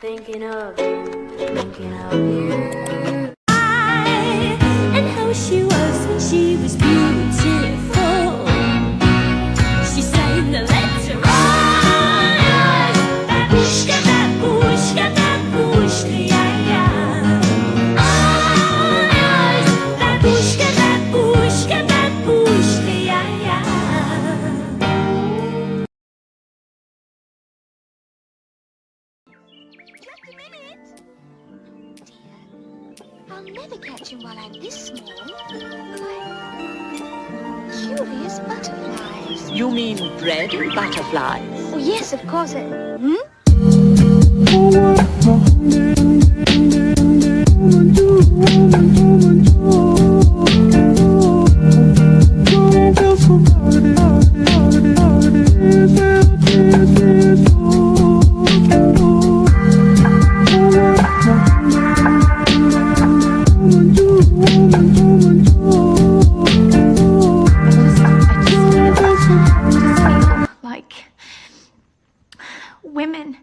Thinking of you, thinking of you. And how she was when she was beautiful. She sang the letter on. Babushka, babushka, babushka, yeah, yeah. Babushka, babushka, babushka, yeah, yeah. Just a minute. Dear, I'll never catch him while I'm this small. Curious butterflies. You mean bread and butterflies? Oh, yes, of course. Like women.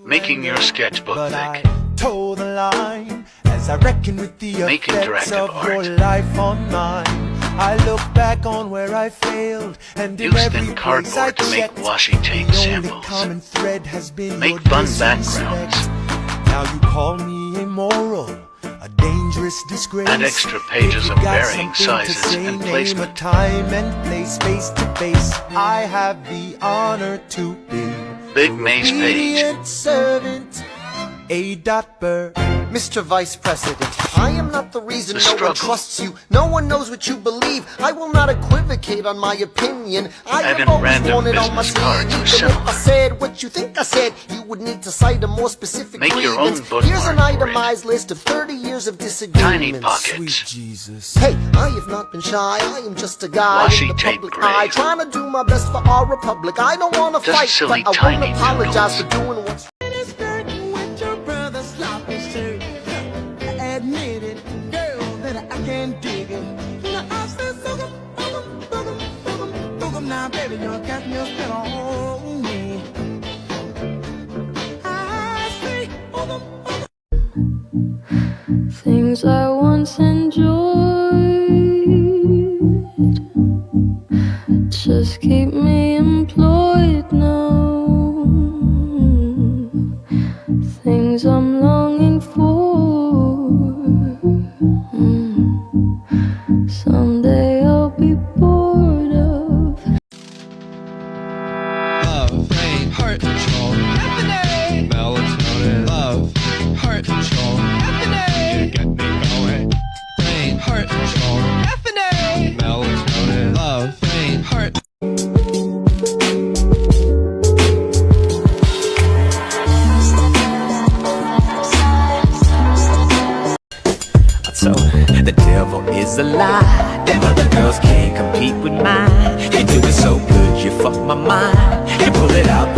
Making your sketchbook But thick. I toe the line as I reckon with the Make effects interactive of your art. life on mine. I look back on where I failed, and in Use every thin place I cardboard to make checked, washi tape the only samples. common thread has been Make your fun disrespect. backgrounds. Now you call me immoral, a dangerous disgrace. Add extra pages If you of got varying something to sizes say, and name placement. a time and place, face to face. I have the honor to be Big your Mace page. obedient servant. A. Burr. Mr. Vice President, I am not the reason The no one struggle. trusts you. No one knows what you believe. I will not equivocate on my opinion. I Add have in always random wanted on my business sleeve. cards or Even if similar. I said what you think I said, you would need to cite a more specific Make your own grievance. bookmark Here's an for it. itemized list of 30 years of disagreements. Tiny Sweet pockets. Jesus. Hey, I have not been shy. I am just a guy Washi in the tape public gray. eye, trying to do my best for our republic. I don't want to Just fight, silly but I tiny won't apologize doodles. for doing what's Admit it, girl, that I can't dig it. Now I said, now, baby, you're casting your spell on me. I say, Things I once enjoyed just keep me employed now. Things I'm longing for. Someday I'll be bored of. Love, brain, heart control, melatonin, love, heart control, you get me going. Brain, heart control, melatonin, love, brain, heart. So, the devil is a lie. Them other girls can't compete with mine. You do it so good, you fuck my mind. You pull it out